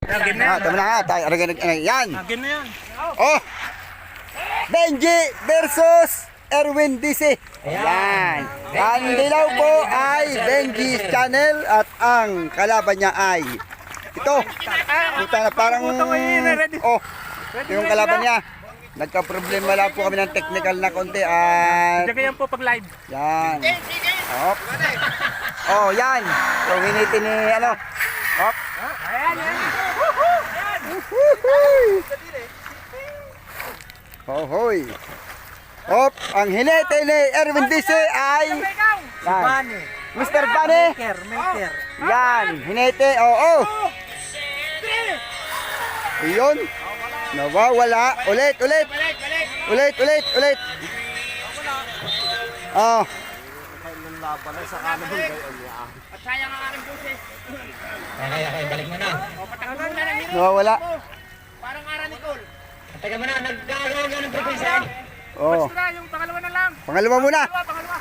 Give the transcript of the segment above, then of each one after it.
Agin na yan. Tama na nga. Yan. Agin na yan. Oh! Benji versus Erwin DC. Ayan. Ang dilaw po ay Benji's channel at ang kalaban niya ay ito. Kita na parang oh, yung kalaban niya. Nagka-problema lang po kami ng technical na konti at Diyan po pag live. yan. Hop. Oh, yan. So, hiniti ni ano. Hop. Ayan, yan. Hoy. Hop. Ang hiniti ni Erwin DC ay yan. Mr. Bunny. Maker. Yan. Hiniti. Oo. Ayun. Nawawala. Ulit. Oh. Kaya, balik mo na. Nawawala. Parang ara Nicole. Teka mo na, nagkakaroon ka ng probinsya. Oh. Yung pangalawa na lang. Pangalawa muna.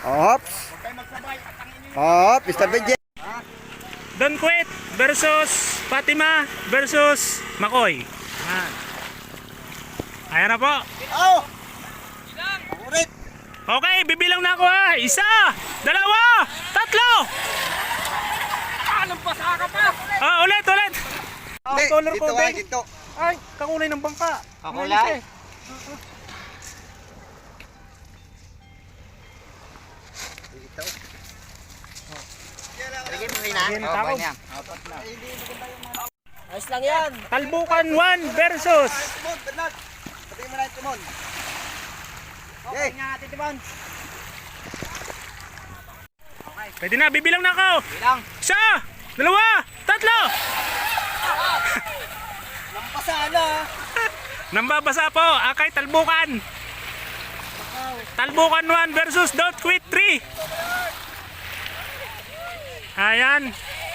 Hops. Hop. Mr. Benji. Don Quit versus Fatima versus Makoy. Ayan na po. Oh. Ulit. Okay, bibilang na ako ha. Isa, dalawa, tatlo. Anong basa ka pa? Ulit. Color Dito ko, ay Ben. dito. Ay, kakulay ng bangka. Kakulay? Dito. Ayan, tao. Ayos lang yan. Talbukan 1 versus. Timon, Bernard. Sabihin mo na yung Timon. Okay. Pwede na, bibilang na ako. Bilang. Isa, dalawa, tatlo. Lampasana. Nambabasa po, akay talbukan. Talbukan 1 versus Don't Quit 3. Ayan,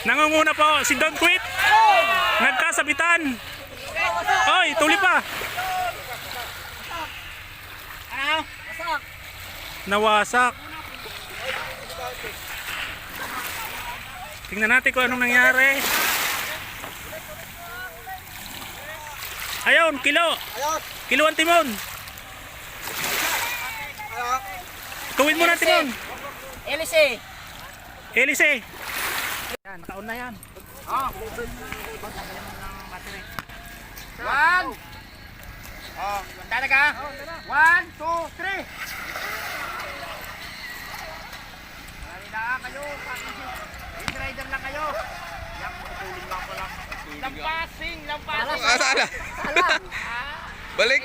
nangunguna po si Don't Quit. Nagkasabitan. Oy, tuli pa. Nawasak. Tingnan natin kung anong nangyari. Ayun, kilo. Kilo ang timon. Tuwid mo na timon. Elise. Elise. Yan, nakaon na yan. One. Oh, talaga? 1, 2, 3. Halina kayo. Easy rider lang kayo. Yang tutulong lang ko lang. Lampasing. Sana. Balik.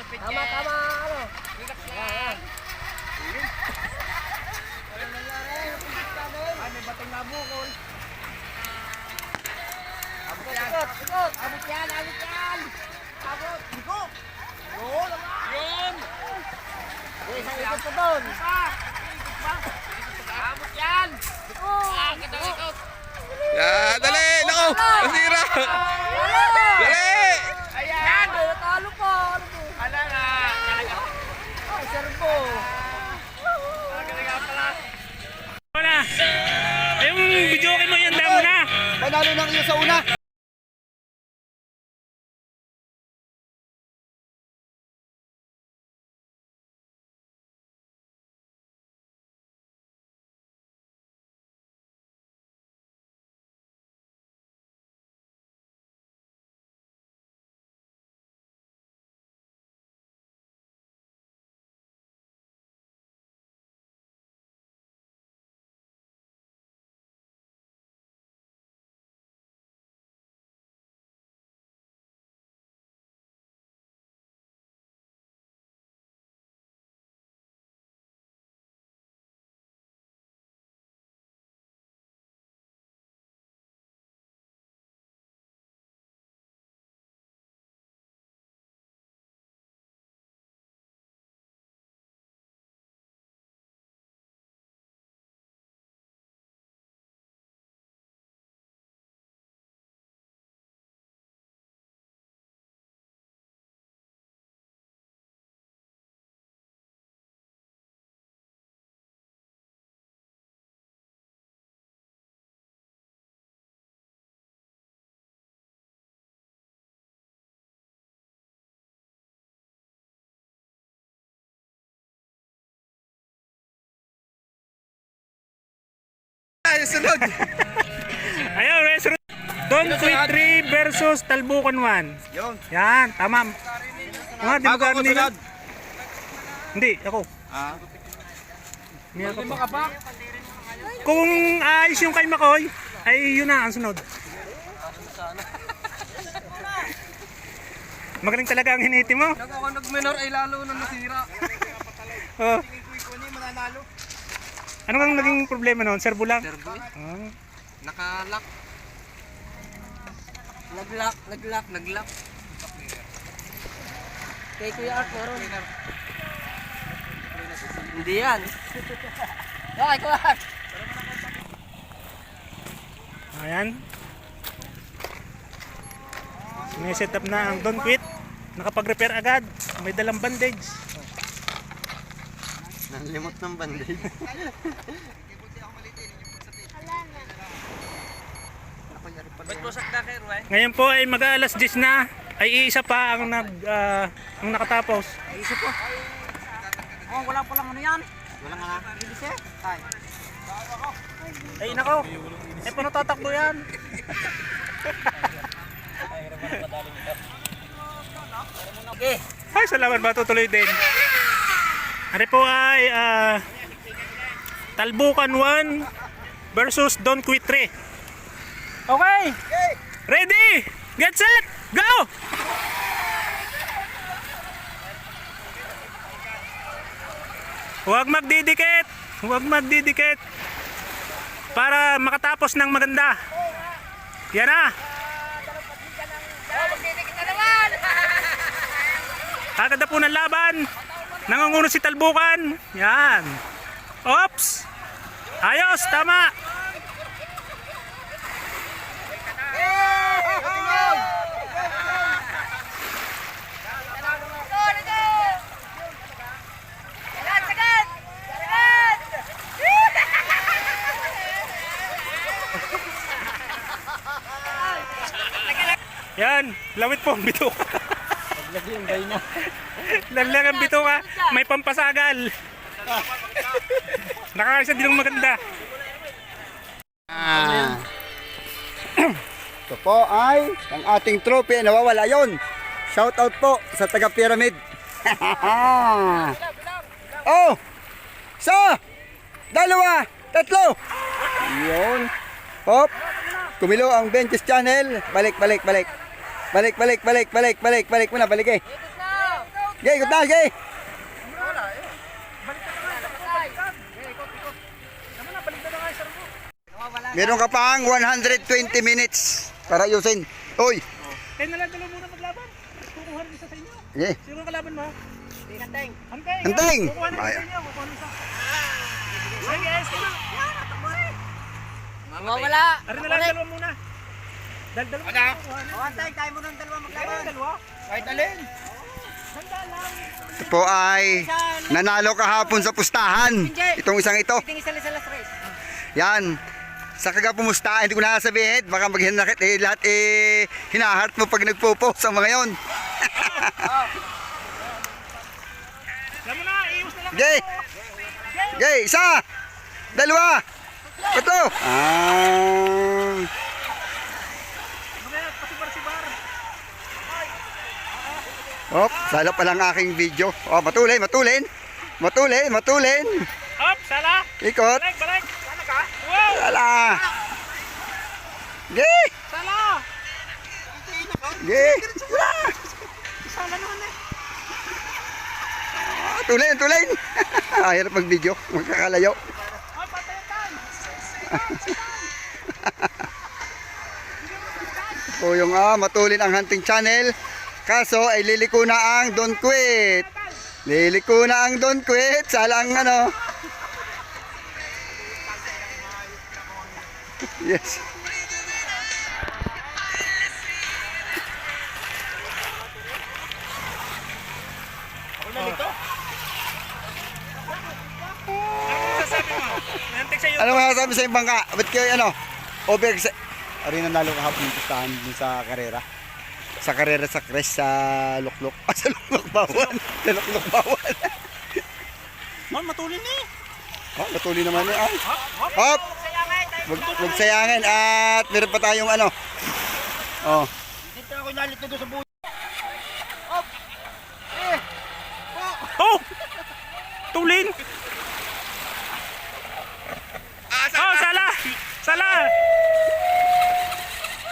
Tama, ano? Relax lang. Ay, may batong nabukol. Abot yan. Abot yan. Abot. Liko. Yun. Yun. Isang ikot ko doon. Abot yan. Liko. Ikot. Dali. Nako. Masira. Dali. Ayan. Natalo pa. Ano po? Ala na. Ay, servo. Talaga pala. Wala. Yung video mo yan damo na. Panalo ng iyo sa una. yung sunod. Ayun, race route. Don Quit 3 versus Talbukan 1. Yun. Yan, tama. Mga, di mo gano'n nila? Hindi, ako. Hindi ako pa. Kung ayos yung kay Makoy, ay yun na ang sunod. Magaling talaga ang hiniti mo. Ako nag-minor ay lalo na nasira. Oh. Ano ang naging problema noon? Servo lang? Servo? Oh. Nakalak. Naglock. Kay Kuya Art meron. Hindi yan. Okay, Kuya Art. Ayan. May setup na ang Don't Quit. Nakapag-repair agad. May dalang bandage. Nalimot ng bandage. Ba't mo sakda kay Ruay? Ngayon po ay mag-aalas 10 na. Ay iisa pa ang ang nakatapos. Isa po. Oh, wala pa lang ano yan. Wala nga na. Bilis eh. Ay. Ay nako. Eh paano tatakbo yan? Okay. Ay salamat ba tutuloy din. Ano po ay Talbukan 1 versus Don't Quit 3. Okay. Ready? Get set. Go! Huwag magdidikit. Huwag magdidikit. Para makatapos ng maganda. Yan na. Kagad na po ng laban. Nangunguno si Talbukan. Yan. Oops. Ayos. Tama. Yan, lawit po ang bituka. Laglag ang bituka, may pampasagal. Nakakaisa din ang maganda. Ito po ay ang ating trophy. Nawawala yon. Shout out po sa taga Pyramid. Oh! Isa! Dalawa! Tatlo! Yun. Hop! Kumilo ang Benches Channel. Balik muna, balik eh. Gay, ikot na, gay. Meron ka pang 120 minutes para ayusin. Uy! Kaya nalang muna maglaban. Kukuha rin isa sa inyo. Okay. Sino ang kalaban mo? Hanteng. Hanteng! Kukuha rin isa sa inyo. Kukuha rin isa. Sige, sige. Mawala. Arin na lang dalawa muna. Dalawa muna. Hanteng, tayo mo ng dalawa maglaban. Dalawa. Kahit alin. Ito po ay nanalo kahapon sa pustahan. Itong isang ito. Tingin sa last race. Yan. Sa kagapumusta, hindi ko nasasabihin. Baka maghinakit lahat hinahart mo pag nagpo-post sa mga yon. Alam mo na, iwas na lang. Gay! Gay! Isa! Dalawa! Tatlo! Oh, sala pa lang aking video. Oh, matulin. Up, sala. Ikot. Balik. Sana ka? Wow! Sala! Gay! Sala! Gay! Sala naman eh. Tulin! Hirap mag-video. Magkakalayo. Oh, patayan. Po yung matulin ang Hunting Channel. Kaso ay liliko na ang Don't Quit. Salang ano. Yes. Ano masasabi sa yung bangka? Ba't kayo over sa... Arin na nalo kahapon yung pustahan dun sa karera. Sa karera sa Cres sa Luklok. Sa Luklok Bawal. Oh, matulin eh. Matuli naman eh. Hop! Huwag sayangin at meron pa tayong ano. Oh. Dito ako nalit na doon sa buhay. Oh! Tulin! Oh, sala! Sala!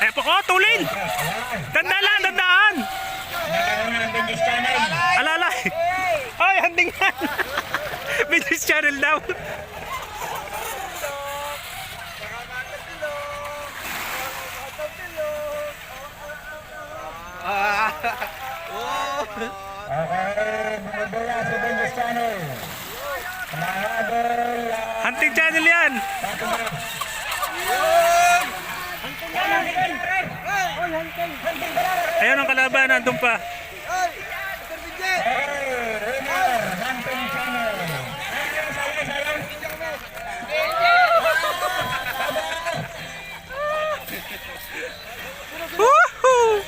Eh po, oh, tulin! Dandalan, dandaan! Alalay! Ay, handingan! Business channel daw! Hunting channel yan! Ayun ang kalaban, nandun pa. Woohoo!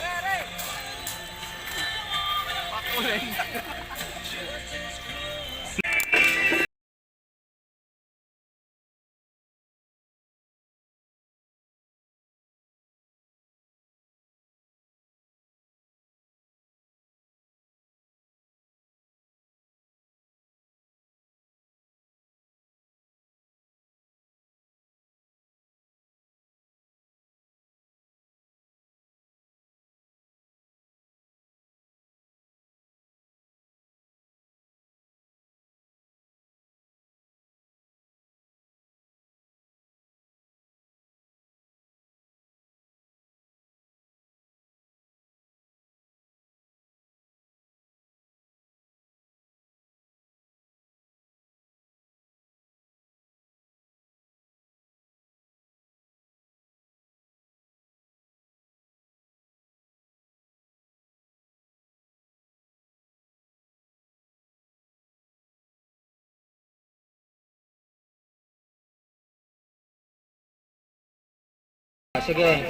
Sige.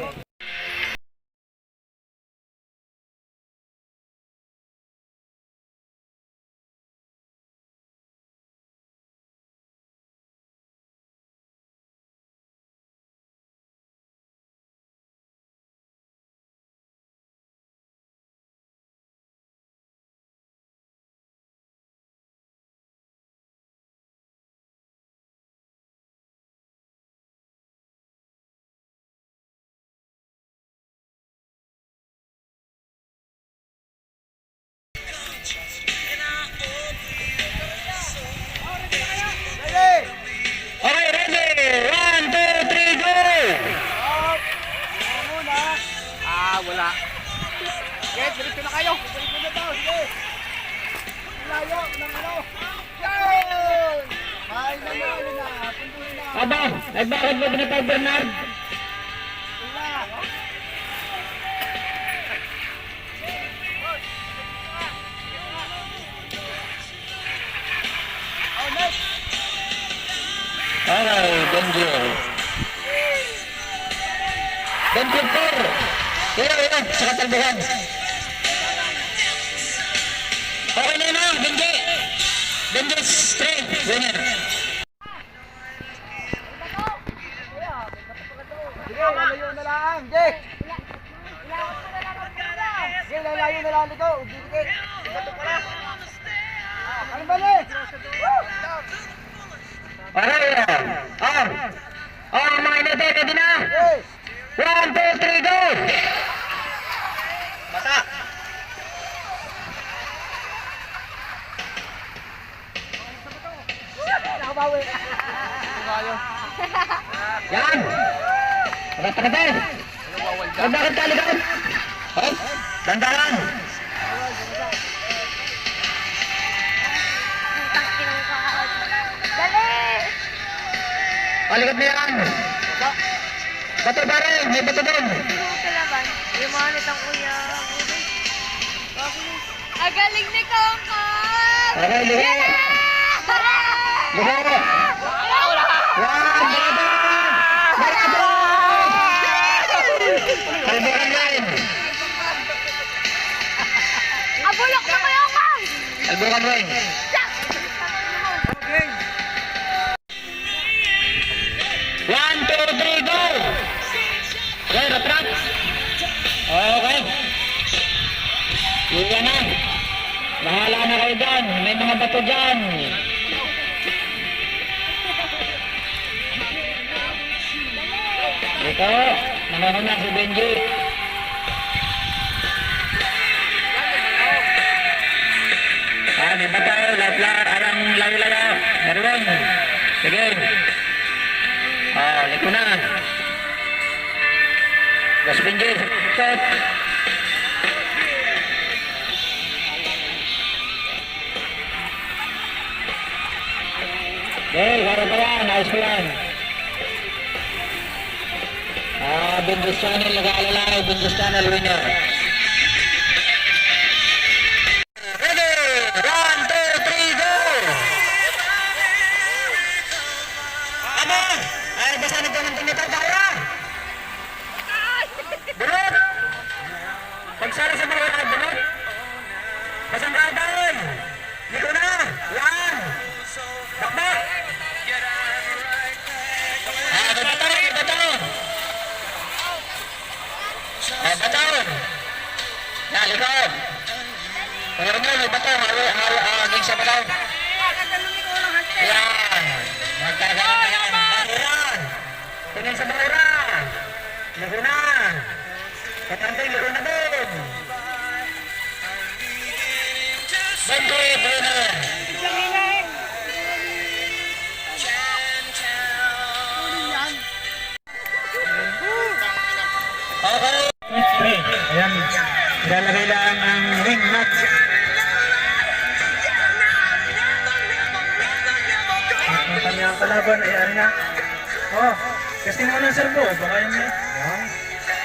Okay, ready! 1, 2, 3, go! Wala. Yes, diretso na kayo. Diretso na daw, sige. Layo ng ano. Yun! Ay, nanalo na. Puntuhin na. Aba, ay bakit mo binatay Bernard? Wala. Oh, next. Okay, danger. Danger 4. Yan, sa katalbuhan. Okay na yun, Benji. Benji straight, winner. Sige, lalayo na lang. Jake. Sige, lalayo na lang dito. Dikit. Dito pala. Ano ba ni? Okay, mga inete, ready na? Hey. 1, 2, 3, go! Bata. Nakabawi. Yan! Takat-takat! Ay, bakit talikan? Oh, dandaran! Palikot na yan! Bato pa rin! May bato doon! Yung mga nitang kuya. Ang galing ni Kongkong! Okay, lihe! Lihe! Yan! Baraton! Baraton! Kalbukan rin! Abulok na kayo, Kong! Kalbukan rin! Okay. 1, 2, 3! sa truck. Okay. Iyan na. Bahala na kayo dyan. May mga bato dyan. Ito, nangununa si Benji. Di ba tayo? Lahat alang layo-layo. Meron. Sige. Liko na. Gas Benji. Set. Okay, harap pa yan. Nice plan. Benji's Channel, nag-aalalay. Benji's Channel winner. Ready? 1, 2, 3, go! Ano? Ay, basta nito ng tinitang tayo. Bunot! Pagsara sa mga bunot. Basang radal. Dito na. Yan. Bakbak. Bataw. Yan, likod. Meron mo, may bataw. Haging sa bataw. Yan. Magkagalan na yan. Bahuran. Tingin sa bahuran. Liko na. Katantay, liko na din. Benji, winner. Okay. Ayan, ilalagay lang ang ring nut. Ang kanyang kalaban ay ano na. Kasi mo ng servo, baka yun na. Ayan.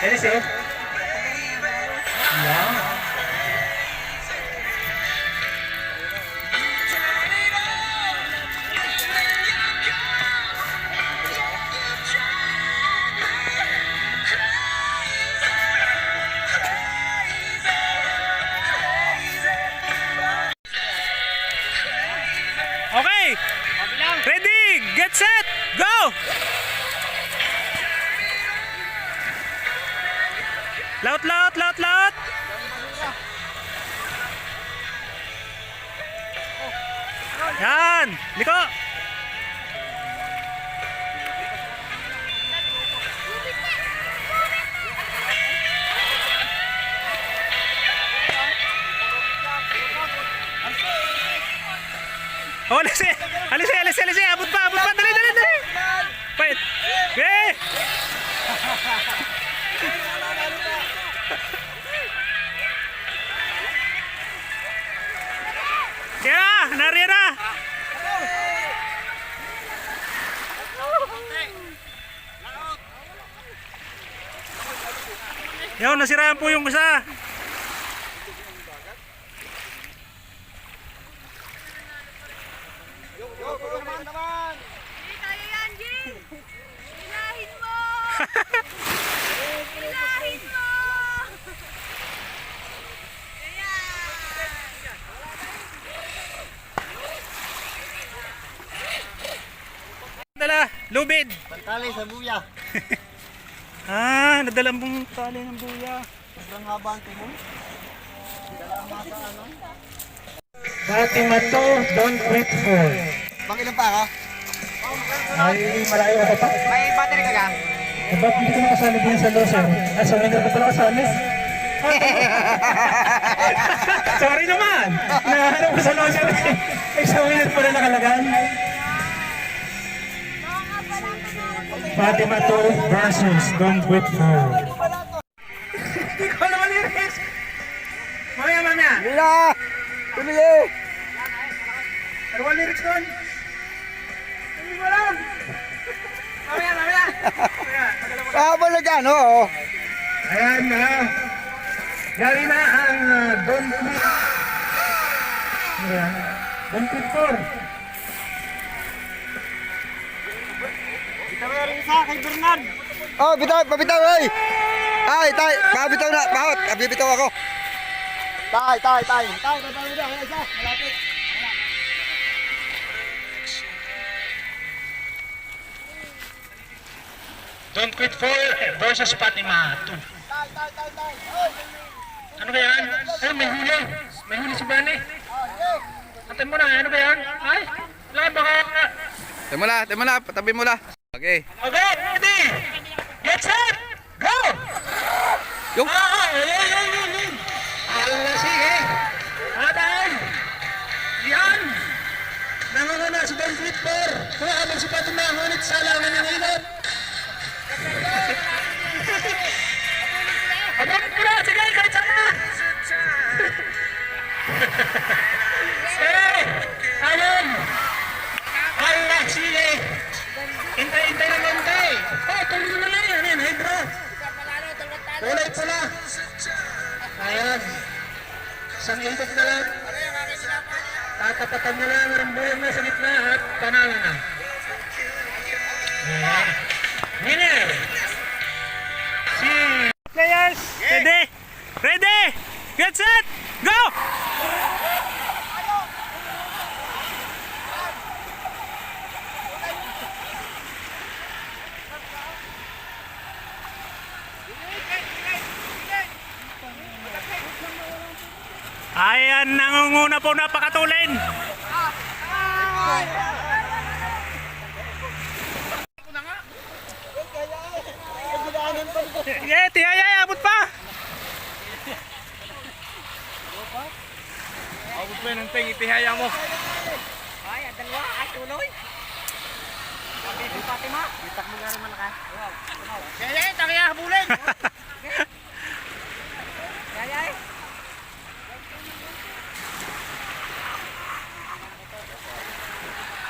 Elis eh. Ayan. Okay! Ready! Get set! Go! Laut, laut, laut, laut! Yan! Liko! Oh, alisi! Alisi, alisi, alisi! Abot pa! Abot pa! Dali, dali, dali! Wait! Okay! Kaya! Nariyan na! Yaw, nasiraan po yung isa! Hindi tayo yan, Jim! Ilahin mo! Ilahin mo! Dala, lubid! Pantali sa buya. Nadalang pong tali ng buya. Sobrang haba ang timon. Fatima to, don't quit for. Bang ilan pa ka? Ay, malayo ako pa. May battery ka ka? Ba't hindi ko nakasali din sa loser? Sa winner ko pala kasali. Sorry naman! Nahanap ko sa loser. Sa winner pala nakalagan. Fatima to versus don't quit for. Hindi ko naman lyrics! Mamaya, mamaya! Mila! Tuloy eh! Ano ba lyrics doon? Hindi ko alam! Mamaya, mamaya! Habang nag-ano, oh. Ayan na. Yari na ang don't quit. Ayan. Don't quit for. Oh, bitaw, pabitaw, ay! Ay, tay, pabitaw na, bawat, bibitaw ako. Tay, tay, tay. Tay, tay, tay, tay, isa, malapit. Don't Quit 4 versus Fatima 2. Ano ba yan? Ay, may huli. May huli si Bani. Atay mo na, ano ba yan? Ay, wala baka... Tayo mo na, patabi mo na. Okay. Okay, ready? Get set! Go! Yung. Yun. Allah, sige. Adan! Yan! Nangunguna si Don Flipper. Kumakamag si Fatima, ngunit sa langan ng ilot. Abang ko na, sige, kahit saan. Sige! Ayun! Allah, sige! Hintay ng hintay! Oh, tuloy na lang yan, hydro! Kulay pula! Ayan! Isang input na lang. Tatapatan mo lang ang buhay na sa gitna at panalo na. Ayan. Winner! Si... Players, ready? Ready? Get set, go! Ayan, nangunguna po napakatulin. Yeah, tihaya, abot pa. Abot mo yung ting, itihaya mo. Kaya tangiya habulin.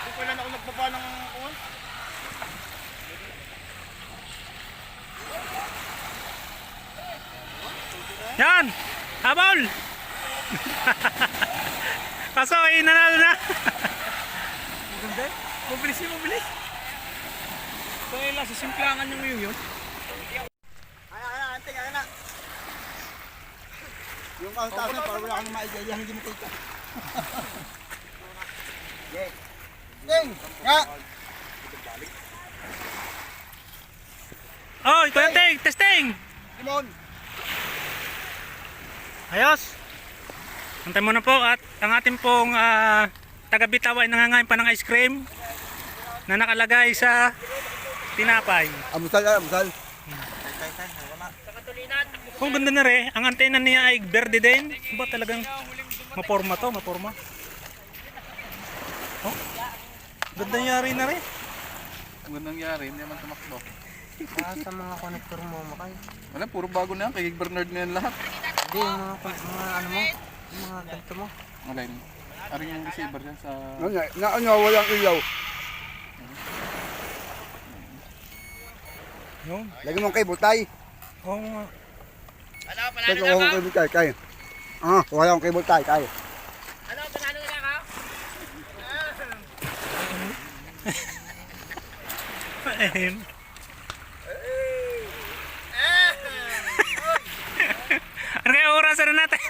Kung kailan ako nagbaba ng kuwan. Yan, habol. Kaso, nanalo na. Mabilis yun, mabilis. So yun lang, sisimplangan nyo ngayon yun. Anting, na. Yung taas na, para wala kang maigaya, hindi mo kita. Ding! Nga! Oh, ito yung testing. Simon! Ayos. Antay mo na po at ang ating pong taga-Bitaw ay nangangain pa ng ice cream na nakalagay sa tinapay. Amusal. Kung ganda na rin, ang antena niya ay verde din. Ba talagang maporma to, maporma. Oh, ganda niya rin na rin. Ang gandang nangyari, hindi naman tumakbo. Sa mga connector mo makay. Wala, puro bago na yan. Kay Bernard na yan lahat. Hindi, yung mga ano mo, yung mga ganito mo. Wala yun. Aring yung receiver dyan sa... Walang ilaw. Yung, Lagi mong cable tie. oh, nga. Teka, wala akong cable tie, kaya. Wala akong cable tie, kaya. Ayun. Ano kaya orasan na natin?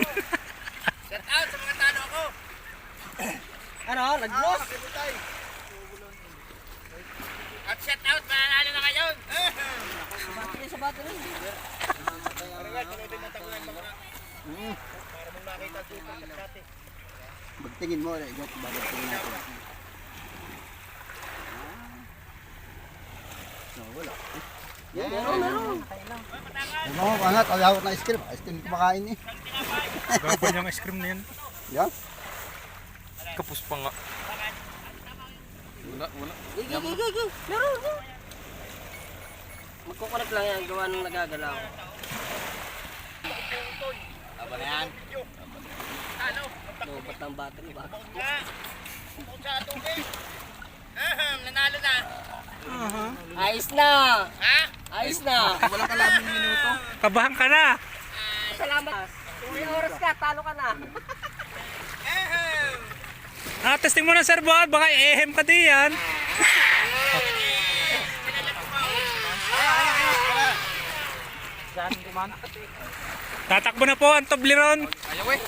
Ano, nag-loss? At shout out, mananalo na ngayon. Battery sa battery. Magtingin mo, babagtingin natin. Wala. Meron. Angat, ayawat na ice cream. Ice cream kumakain eh. Gagawin yung ice cream na yan. Yan. Kapus pa nga. Wala. Go. Meron. Magkukulik lang yan, gawa ng nagagalaw. Aba na yan. Lobat ng battery ba? Nanalo na. Ayos na! Ayos na! Wala ka lang minuto. Kabahan ka na. Salamat! Kung may oras ka, talo ka na. Testing mo na sir Bod, baka ehem ka di yan. Tatakbo na po ang Toblerone. Ayaw eh.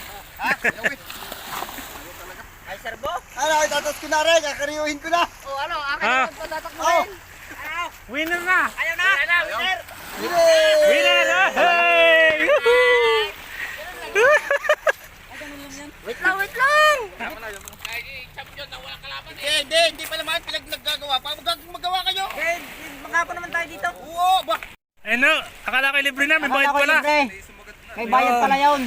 Ay, serbo? Ano, itatas ko na rin. Kakariyuhin ko na. O ano, akin Ah. na magpatatakbo rin. Winner na. Ayaw na! Winner! Hey! Wait lang! Hindi pa naman naggagawa pa. Magawa kayo. Magkapa naman tayo dito. Oo, ba? Ano, akala ko libre na, may bayad Akala ko pala. libre. May bayad pala yun.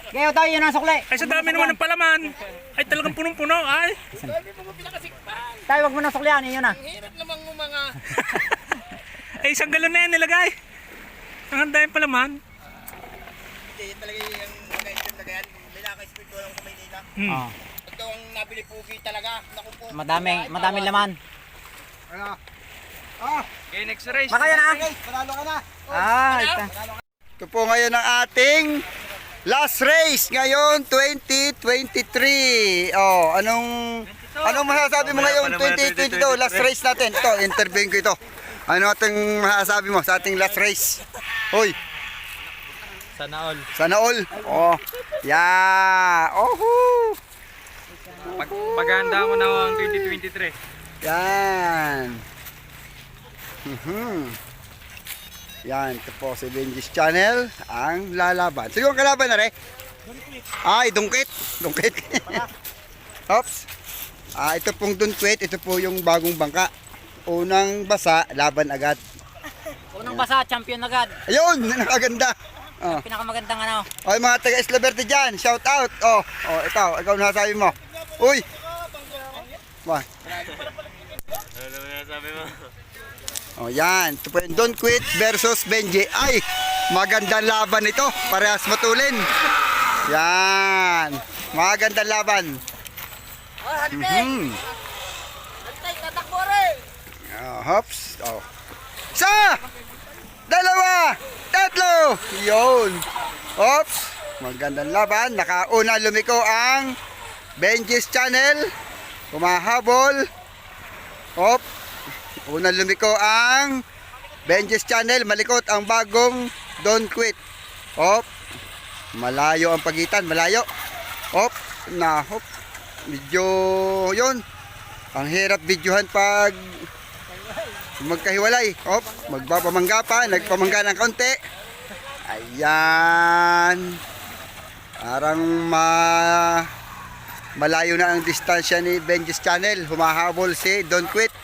Kaya tayo yun ang sukli. Ay, sa dami naman ng palaman. Ay, talagang punong-puno. Ay, Tayo wag mo nang suklihan. Yun na. Hirap namang mga... ay isang galon na yan nilagay. Ang handayang palaman. Hindi, talaga yung mga item na ganyan. Binaka-speed ko lang sa Maynila. Oh. Ito ang nabili pugi talaga. Naku po. Madaming laman. Ano? Okay, next race. Baka yan ah. Panalo ka na. Ito. Ito po ngayon ang ating last race ngayon 2023. Oh, anong masasabi mo ngayong 2022 last race natin? Ito, interviewin ko ito. Ano ating masasabi mo sa ating last race? Hoy. Sana all. Sana all. Oh. Yeah. Oh. Paghahanda mo na ang 2023. Yan. Yan, ito po si Benji's Channel ang lalaban. Sige, ang kalaban na rin. Ay, dungkit. Dungkit. Oops. Ito pong dungkit. Ito po yung bagong bangka. Unang basa, laban agad. Unang basa, champion agad. Ayun, nakaganda. Oh. Pinakamagandang ano. Oy, mga taga Isla Verde dyan, shout out. Oh, ikaw nasabi mo. Uy. Wah. Ano nasabi mo? Oh, yan. Ito po yung Don't Quit versus Benji. Ay, magandang laban ito. Parehas matulin. Yan. Magandang laban. Hops. Oh. Isa! Dalawa! Tatlo! Yun. Hops. Magandang laban. Nakauna lumiko ang Benji's Channel. Kumahabol. Hop. Unang lumiko ang Benji's Channel. Malikot ang bagong Don't Quit. Hop. Malayo ang pagitan. Malayo. Hop. Hop. Medyo yun. Ang hirap videohan pag magkahiwalay. Hop. Magpapamangga pa. Nagpamangga ng kaunti. Ayan. Parang malayo na ang distansya ni Benji's Channel. Humahabol si Don't Quit.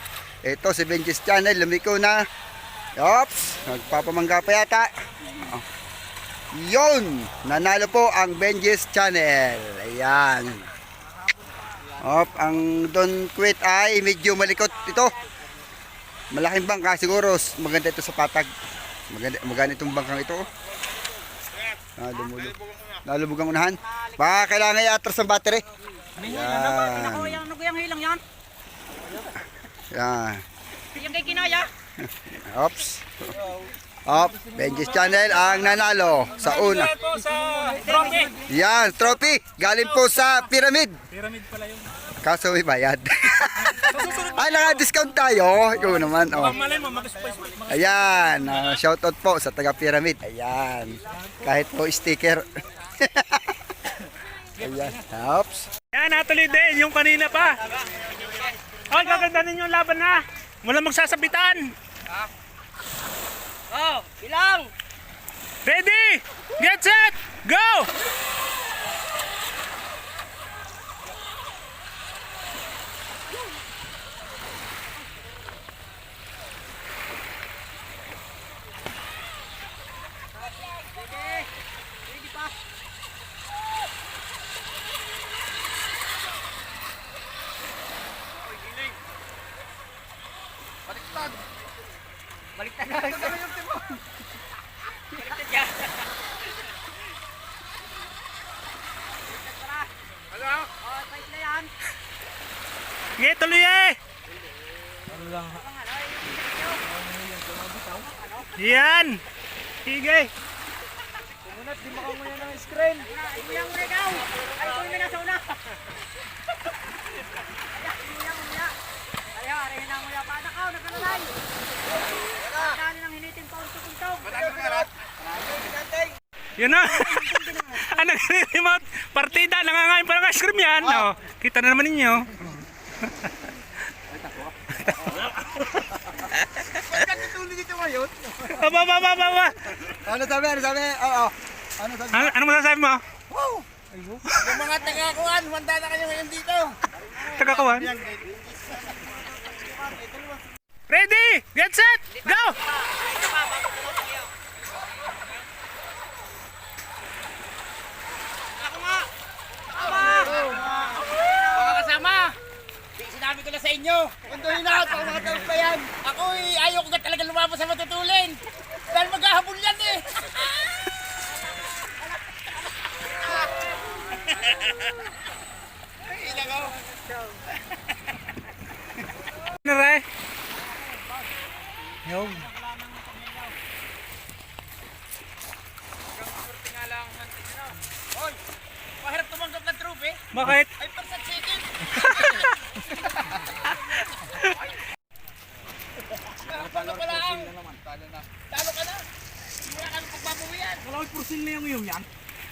Ito si Benji's Channel. Lumiko na. Ops. Nagpapamangga pa yata. Yun. Nanalo po ang Benji's Channel. Ayan. Op, ang Don't Quit ay medyo malikot ito. Malaking bangka siguro. Maganda ito sa patag. Maganda itong bangkang ito. Nalubog ang unahan. Baka kailangan i-atras ng battery. Yan. Ano ko yung hilang yan? Yan. Yung kay kinaya. Ops. Op, Benji's Channel ang nanalo sa una. po sa trophy. Yan, trophy. Galing po sa Pyramid. Pyramid pala yun. Kaso may bayad. Ay, naka-discount tayo. Ikaw naman, oh. Malay mo, mag-spice. Ayan, shoutout po sa taga Pyramid. Ayan, kahit po sticker. Ayan, oops. Yan, natuloy din. Yung kanina pa. Ay, gaganda ninyo yung laban na. Walang magsasabitan. Oh, bilang. Ready? Get set! Go! Baliktad na. Baliktad yan. Ano? Oh, fight na yan. Sige, tuloy eh! Yan! Sige! Kumunat, di makamuna ng screen. Imulang muna daw. Ay, ito yung nasa una. Imulang muna. Ayaw, arihin na muna. Paano ka? Nagkalalay. Dali nang hinitin pa untog-untog. Yun na! Ano remote? Partida, nangangain pa ng ice cream yan. Oh, kita na naman ninyo. Pagka dito ngayon? Aba. Ano sabi? Oo. Ano sabi? Ano masasabi mo? Yung mga taga-kuhan, handa na kayo ngayon dito. Tagakawan. Ready! Get set! Go! Mga kasama, sinabi ko na sa inyo, kuntuhin na ako mga talumpayan. Ako'y ayaw ko talaga lumabas sa matutulin. Dahil maghahabol yan eh. Ilang ako. Ano rin? Yo. Hoy, mahirap tumanggap ng trophy. Bakit? Ay, persat second. Talo ka lang. Talo ka na. Hindi na kami pagbabawian. Walang pursil na yung yan.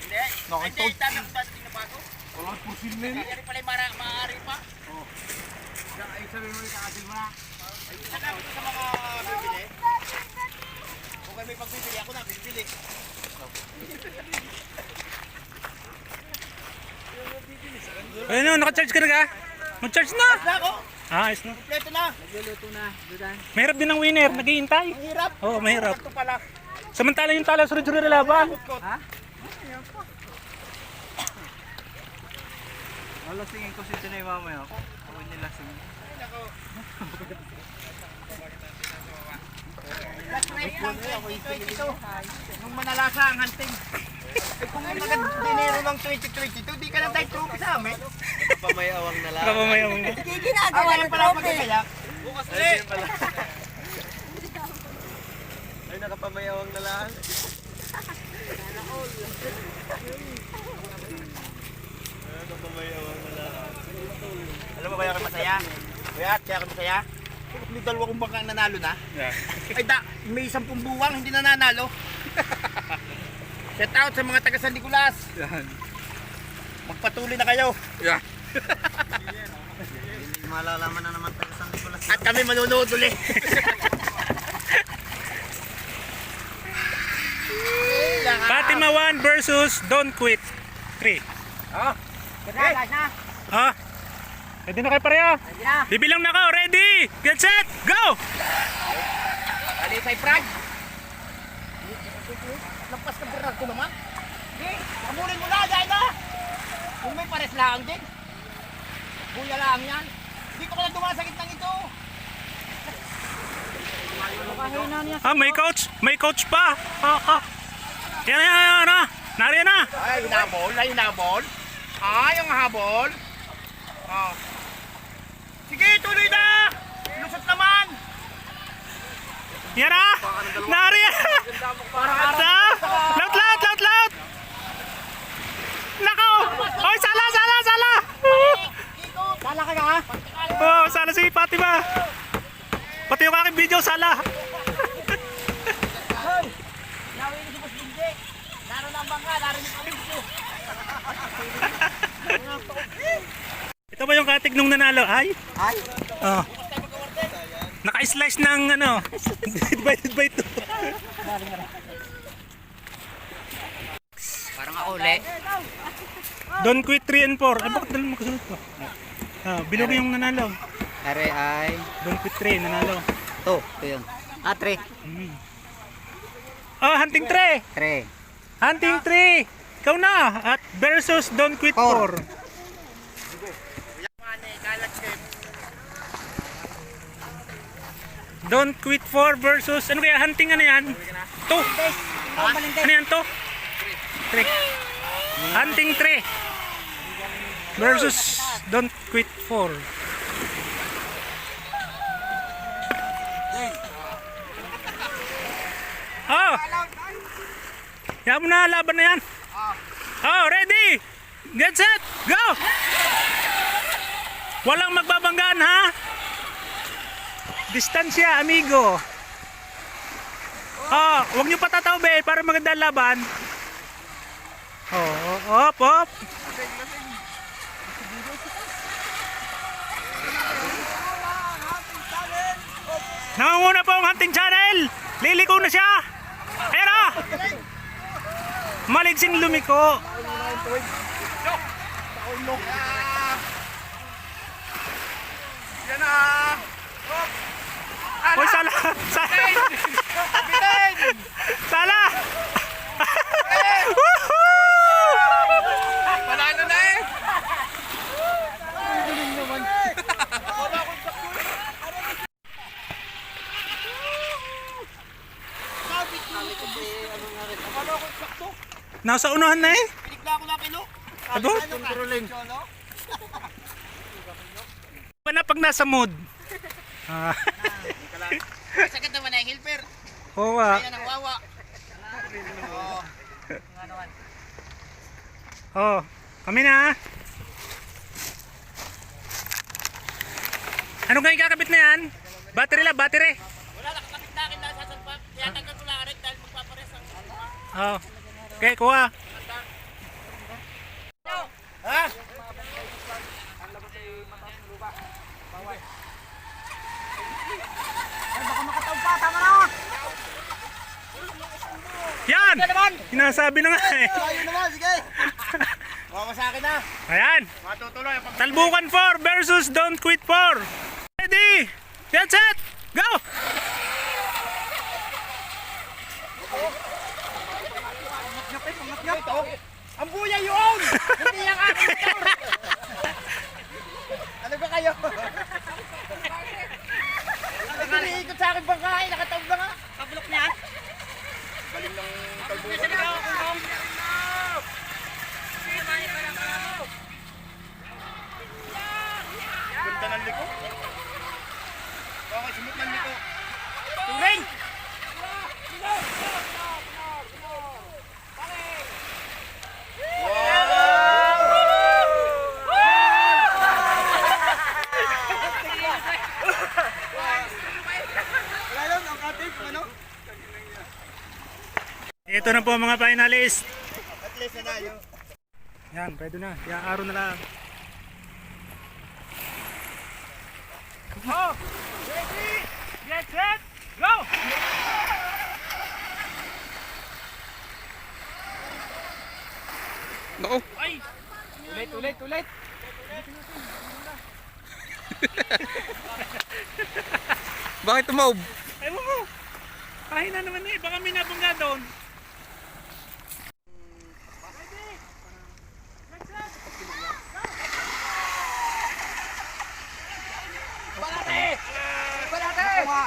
Hindi. Hindi, tanong ba na bago? Walang pursil na yun. Kaya pala yung maaari pa. Ay, sabi mo ikasil mo na. Sinabi ko sa mga bibili. Kung may pagbibili, ako na bibili. Ayun, naka-charge ka na ka? Mag-charge na! Wala ko. Ayos na. Kompleto na. Mahirap din ang winner, naghihintay. Mahirap. Oo, mahirap. Ito pala. Samantala yung tala, sunod-sunod na laban. Wala singin ko si Tinay mamaya. Kawin nila singin. Last night lang, 2022. Nung manalasa ang hunting. Eh kung nag-dinero ng 2022, di ka na tayo trophy sa amin. Pamayawang na lang. Kapamaya mo. Hindi ginagawa Ay, ng pala trophy. magkakayak. Bukas ulit. Ay, nakapamayawang na lang. Nakapamayawang na lang. Alam mo kaya ako masaya? Kaya ako masaya? May dalawa kong bangkang nanalo na. Ay may 10 buwang hindi nananalo. Shout out sa mga taga San Nicolas. Magpatuloy na kayo. Malalaman na naman tayo sa Nicolas. At kami manonood ulit. Fatima 1 versus Don't Quit 3. Guys na. Ha? Ready na kayo pareho? Ready na. Bibilang na ako. Ready! Get set! Go! Alisay Prag. Lampas ka Prag ko naman. Di, kamulin mo na, dahil na. Kung may pares lang din. Buya lang yan. Hindi ko lang dumasakit ng ito. Pakahina niya. May coach. May coach pa. Yan. Nariyan na. Ay, hinabol. Ay, ang habol. Oh. Sige, tuloy na! Lusot naman! Yan na. Nariyan. Laut. Nako. Oy, sala. Sala ka ha? Oh, sala si Fatima. Pati yung aking video, sala. Nawin si Boss Bindi. Laro na ang bangka, laro ni Palisyo. Ito ba yung katig nung nanalo? Ay? Oh. Naka-slice ng ano? Divided by 2. Parang ako ulit. Don't quit 3 and 4. Ay, bakit dalawa magkasunod pa? Bilog yung nanalo. Are ay Don't quit 3, nanalo. to yun. 3. Oh, hunting 3. 3. Hunting 3. Ikaw na. At versus Don't quit 4. Don't quit 4 versus ano kaya hunting ano yan? 2. Ano yan to? 3. Hunting 3 versus Don't quit 4. Oh! Yan mo na, laban na yan. Oh, ready! Get set! Go! Walang magbabanggaan ha? Distansya, amigo. Oh, huwag niyo patatawbe para maganda ang laban. Oh, op. Nangunguna po ang Hunting Channel. Liliko na siya. Ayan na. Maligsing lumiko. Yan na! Uy, sala. Sala. Sala. Panalo na eh! Nasa unahan na eh. Pinikla ko na kilo. Ado? Iba na pag nasa mood. Ah. Sakit naman na yung hilper. Oo ah. Yan ang wawa. Oh, kami na. Ano nga ikakabit na yan? Battery lang, battery. Wala, nakakapit na akin na sasalpak. Kaya tanggal ko lang rin dahil magpapares ang Oh. Okay, kuha. Ha? Yan! Sinasabi na nga eh. Ayun naman, sige. Wawa sa akin na. Ayan. Matutuloy. Talbukan 4 versus Don't Quit 4. Ready? Get set! Go! Ang buya yun! Hindi yung akin motor! Ano ba kayo? Nag-iikot sa akin bangkahe, nakataog na nga. Kabulok niyan. Galing ng talbukan. Sige daw, kung Ganda ng liko. Okay, sumot ng liko. turing! Ito na po mga finalist. At least na tayo. Yan, pwede na. Iaaro na lang. Oh! Ready! Get set! Go! Nako. Ay! Ulit! Bakit tumaob? Ewan ko. Kahin na naman eh. Baka may nabangga doon.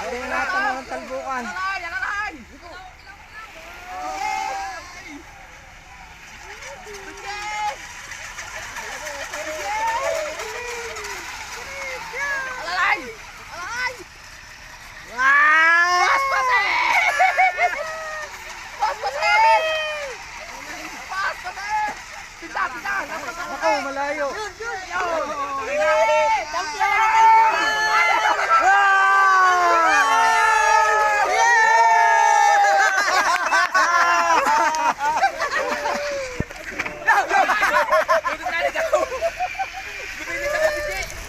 Hindi natin ang talbukan. Ako, malayo.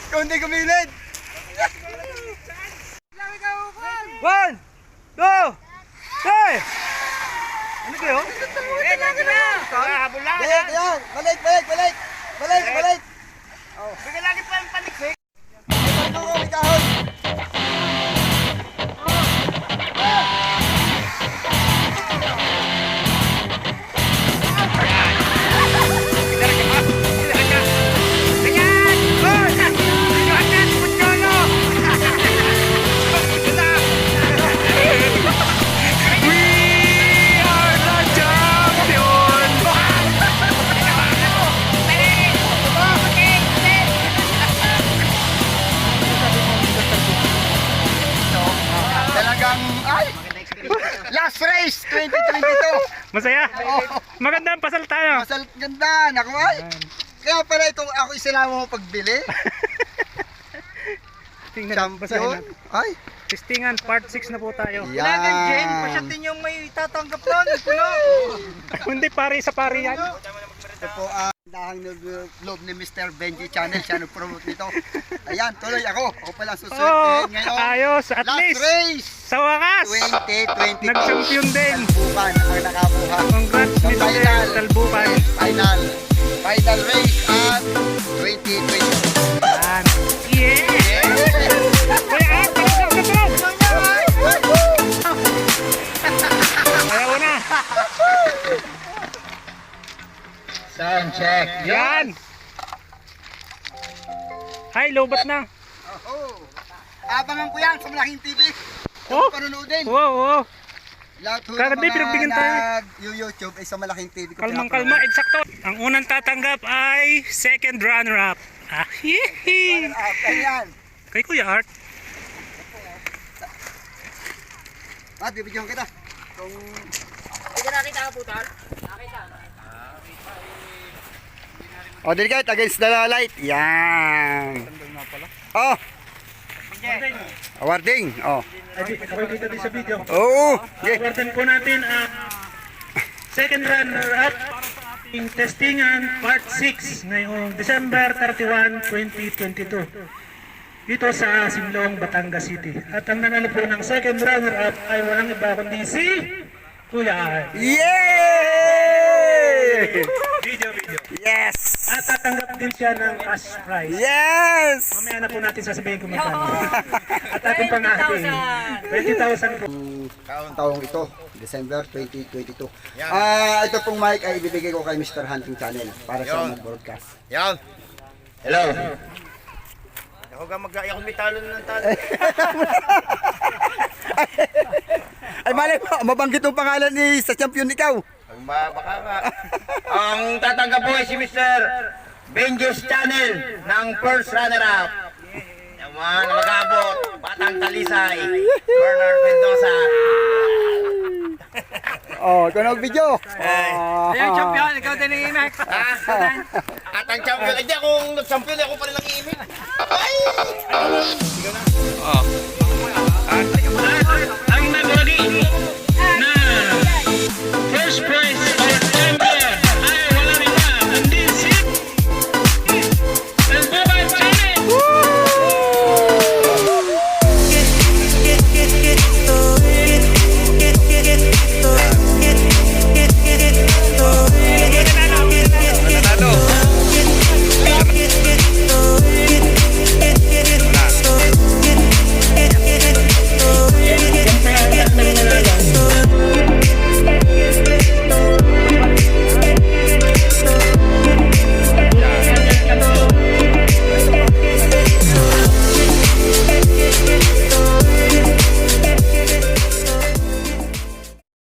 Kundi kumilid. 1, 2, 3. Ano kayo? Habol lang! Balik, yan. Balik. Bigyan lagi pa yung paniksik! Ano ko, may kahon. Talagang, ay! Last race 2022. Masaya. Maganda ang pasal tayo. Masal ganda, naku ay. Kaya pala itong ako isinama mo pagbili. Tingnan, basahin Champion. natin. Ay, Testingan, part 6 na po tayo. yan. yung may tatanggap nun. Hindi pari sa pari yan. Ito po ang kagandahan ng loob ni Mr. Benji Channel. Siya nag-promote nito. Ayan, tuloy ako. Ako pala Oh, susunod ngayon. ayos. At Last least, race! sa wakas, 2022. nag-champion din. Talbukan ang nakakuha. Congrats, Sa Mr. final. Talbukan. Final. Final race at 2022. Yan. Yeah! Kuya Art, palagap na tulog! Ayaw na. Sound check. Yan. Hi, lobat na. Oh. Abangan ko yan sa malaking TV. Oh. Panunoodin. Wow, wow. Lahat ho Kagad ng may pinagbigyan tayo. YouTube ay sa malaking TV ko. Kalmang kalma, eksakto. Ang unang tatanggap ay second runner-up. Ah, hihi. Ayan. Kay Kuya Art. At bibigyan kita. Kung Hindi ka nakita ka putal? Nakita. oh, delicate against the light. Yan. Oh. Awarding. Oh. Ako kita din sa video. Oo. Yeah. Awardan po natin ang second runner-up ating testingan part 6 ngayong December 31, 2022. Dito sa Simlong, Batangas City. At ang nanalo po ng second runner-up ay walang iba kundi si Kuya Art. Yay! Video. Yes. At tatanggap din siya ng cash prize. Yes. Mamaya na po natin sasabihin kung magkano. At ating pangatin. 20,000 po. Taong ito, December 2022. Ito pong mic ay ibibigay ko kay Mr. Hunting Channel para sa mag-broadcast. Yan. Hello. Ako ka ako may talo na ng talo. Ay malay mo, mabanggit ang pangalan ni sa champion ikaw. Baka nga. Ang tatanggap po ay si Mr. Benji's Channel ng first runner-up. Naman, mag-abot. Batang Talisay. Bernard Mendoza. Oh, ikaw na mag-video. Ayun, champion. Ikaw din ang imax. At ang champion, hindi akong nag-champion, ako pa rin nag-iimik. Ay! Ang nagwagi